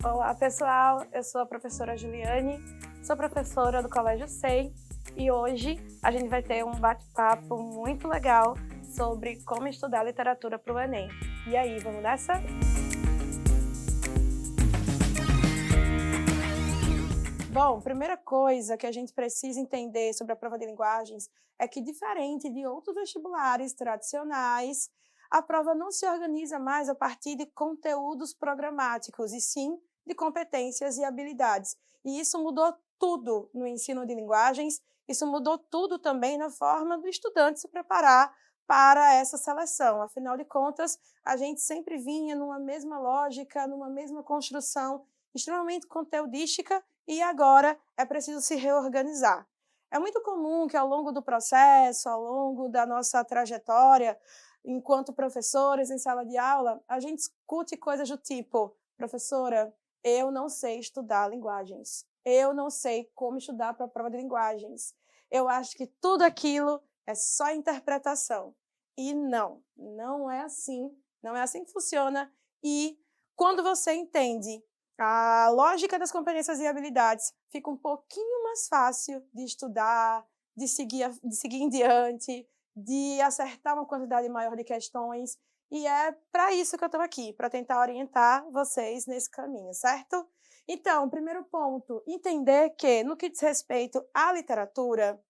Olá, pessoal. Eu sou a professora Juliane, sou professora do Colégio SEI e hoje a gente vai ter um bate-papo muito legal sobre como estudar literatura para o Enem. E aí, vamos nessa? Bom, primeira coisa que a gente precisa entender sobre a prova de linguagens é que, diferente de outros vestibulares tradicionais, a prova não se organiza mais a partir de conteúdos programáticos, e sim de competências e habilidades. E isso mudou tudo no ensino de linguagens, isso mudou tudo também na forma do estudante se preparar para essa seleção. Afinal de contas, a gente sempre vinha numa mesma lógica, numa mesma construção extremamente conteudística e agora é preciso se reorganizar. É muito comum que ao longo do processo, ao longo da nossa trajetória, enquanto professores em sala de aula, a gente escute coisas do tipo: professora, eu não sei estudar linguagens, eu não sei como estudar para a prova de linguagens, eu acho que tudo aquilo é só interpretação. E não é assim, não é assim que funciona. E quando você entende a lógica das competências e habilidades, fica um pouquinho mais fácil de estudar, de seguir em diante, de acertar uma quantidade maior de questões, e é para isso que eu estou aqui, para tentar orientar vocês nesse caminho, certo? Então, primeiro ponto, entender que, no que diz respeito à literatura,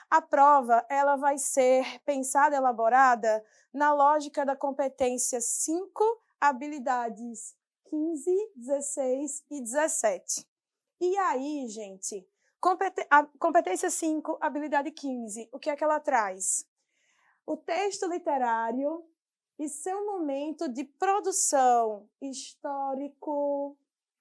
a prova ela vai ser pensada, elaborada na lógica da competência 5, habilidades 15, 16 e 17. E aí, gente, a competência 5, habilidade 15, o que é que ela traz? O texto literário e seu momento de produção histórico,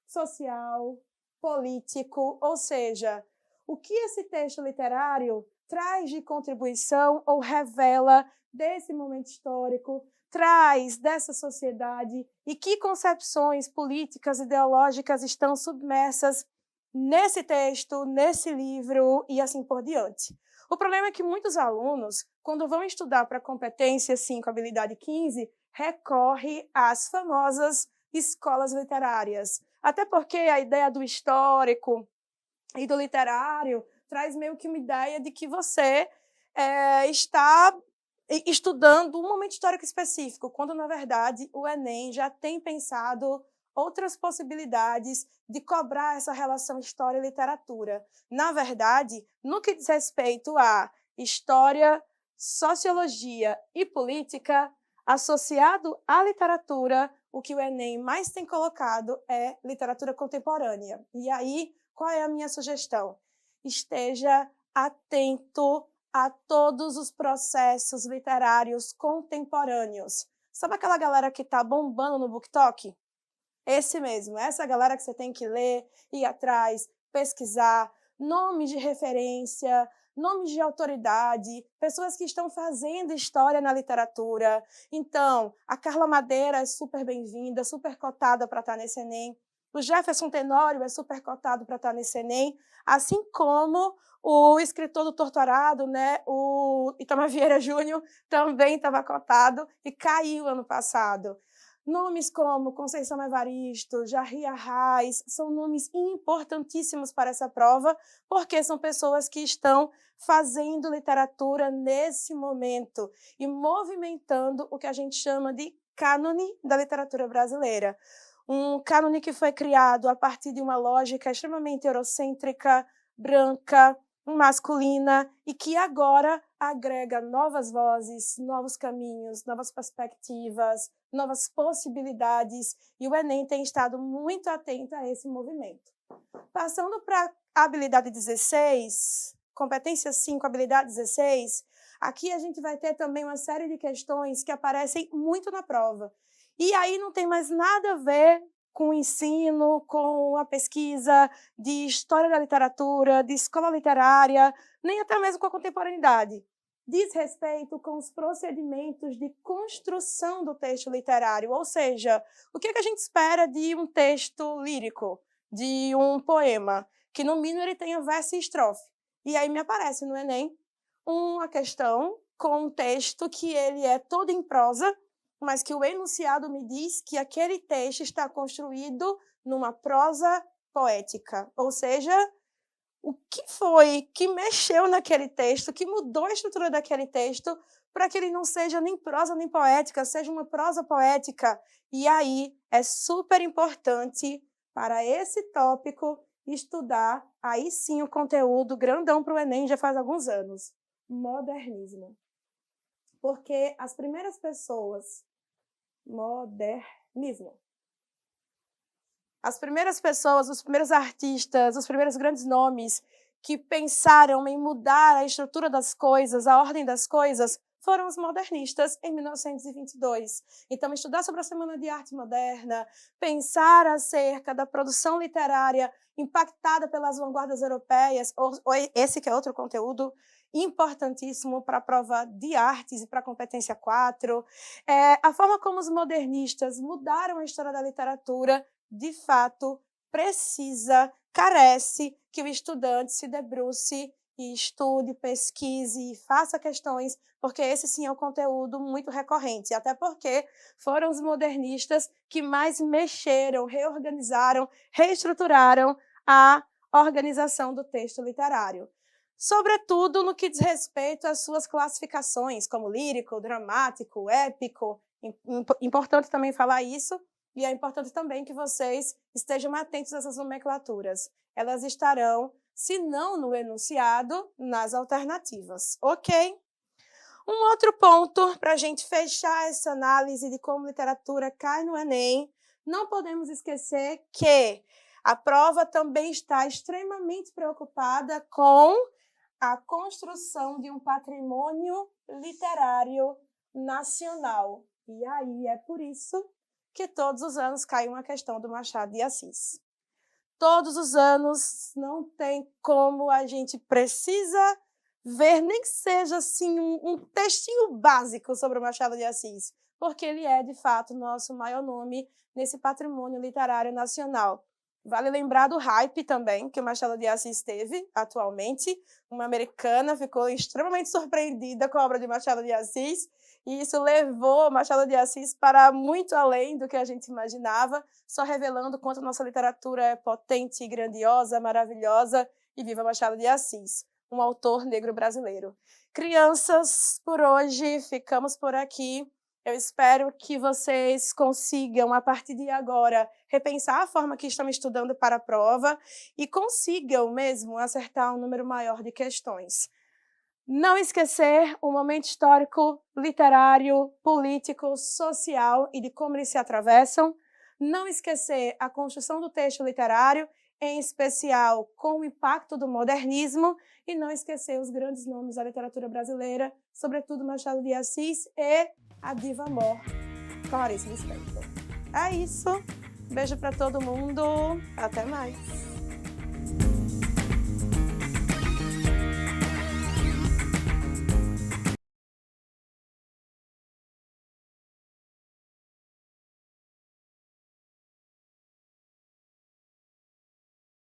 social, político, ou seja, o que esse texto literário traz de contribuição ou revela desse momento histórico, traz dessa sociedade e que concepções políticas, ideológicas estão submersas nesse texto, nesse livro e assim por diante. O problema é que muitos alunos, quando vão estudar para competência 5, habilidade 15, recorre às famosas escolas literárias. Até porque a ideia do histórico e do literário traz meio que uma ideia de que você está estudando um momento histórico específico, quando, na verdade, o Enem já tem pensado outras possibilidades de cobrar essa relação história e literatura. Na verdade, no que diz respeito a história, sociologia e política, associado à literatura, o que o Enem mais tem colocado é literatura contemporânea. E aí, qual é a minha sugestão? Esteja atento a todos os processos literários contemporâneos. Sabe aquela galera que está bombando no BookTok? Esse mesmo, essa galera que você tem que ler, ir atrás, pesquisar, nomes de referência, nomes de autoridade, pessoas que estão fazendo história na literatura. Então, a Carla Madeira é super bem-vinda, super cotada para estar nesse Enem. O Jefferson Tenório é super cotado para estar nesse Enem, assim como o escritor do Torturado, né, o Itamar Vieira Júnior, também estava cotado e caiu ano passado. Nomes como Conceição Evaristo, Jarry Arraes, são nomes importantíssimos para essa prova, porque são pessoas que estão fazendo literatura nesse momento e movimentando o que a gente chama de cânone da literatura brasileira. Um cânone que foi criado a partir de uma lógica extremamente eurocêntrica, branca, masculina, e que agora agrega novas vozes, novos caminhos, novas perspectivas, novas possibilidades, e o Enem tem estado muito atento a esse movimento. Passando para a habilidade 16, competência 5, habilidade 16, aqui a gente vai ter também uma série de questões que aparecem muito na prova. E aí não tem mais nada a ver com o ensino, com a pesquisa de história da literatura, de escola literária, nem até mesmo com a contemporaneidade. Diz respeito com os procedimentos de construção do texto literário, ou seja, o que a gente espera de um texto lírico, de um poema, que no mínimo ele tenha verso e estrofe. E aí me aparece no Enem uma questão com um texto que ele é todo em prosa, mas que o enunciado me diz que aquele texto está construído numa prosa poética, ou seja, o que foi que mexeu naquele texto, que mudou a estrutura daquele texto, para que ele não seja nem prosa nem poética, seja uma prosa poética. E aí é super importante para esse tópico estudar, aí sim, o conteúdo grandão para o Enem já faz alguns anos. Modernismo. Porque as primeiras pessoas... Modernismo. As primeiras pessoas, os primeiros artistas, os primeiros grandes nomes que pensaram em mudar a estrutura das coisas, a ordem das coisas, foram os modernistas em 1922. Então, estudar sobre a Semana de Arte Moderna, pensar acerca da produção literária impactada pelas vanguardas europeias, esse que é outro conteúdo importantíssimo para a prova de artes e para a competência 4, a forma como os modernistas mudaram a história da literatura, de fato, carece que o estudante se debruce e estude, pesquise e faça questões, porque esse sim é um conteúdo muito recorrente, até porque foram os modernistas que mais mexeram, reorganizaram, reestruturaram a organização do texto literário. Sobretudo no que diz respeito às suas classificações, como lírico, dramático, épico. Importante também falar isso, e é importante também que vocês estejam atentos a essas nomenclaturas. Elas estarão, se não no enunciado, nas alternativas, ok? Um outro ponto para a gente fechar essa análise de como literatura cai no Enem, não podemos esquecer que a prova também está extremamente preocupada com a construção de um patrimônio literário nacional. E aí é por isso que todos os anos cai uma questão do Machado de Assis. Todos os anos, não tem como, a gente precisa ver, nem que seja assim, um textinho básico sobre o Machado de Assis, porque ele é, de fato, o nosso maior nome nesse patrimônio literário nacional. Vale lembrar do hype também que o Machado de Assis teve atualmente. Uma americana ficou extremamente surpreendida com a obra de Machado de Assis, e isso levou Machado de Assis para muito além do que a gente imaginava, só revelando quanto a nossa literatura é potente, grandiosa, maravilhosa, e viva Machado de Assis, um autor negro brasileiro. Crianças, por hoje ficamos por aqui. Eu espero que vocês consigam, a partir de agora, repensar a forma que estão estudando para a prova e consigam mesmo acertar um número maior de questões. Não esquecer o momento histórico, literário, político, social e de como eles se atravessam. Não esquecer a construção do texto literário, em especial com o impacto do modernismo, e não esquecer os grandes nomes da literatura brasileira, sobretudo Machado de Assis e a diva mor, Clarice Lispector. É isso. Beijo para todo mundo. Até mais.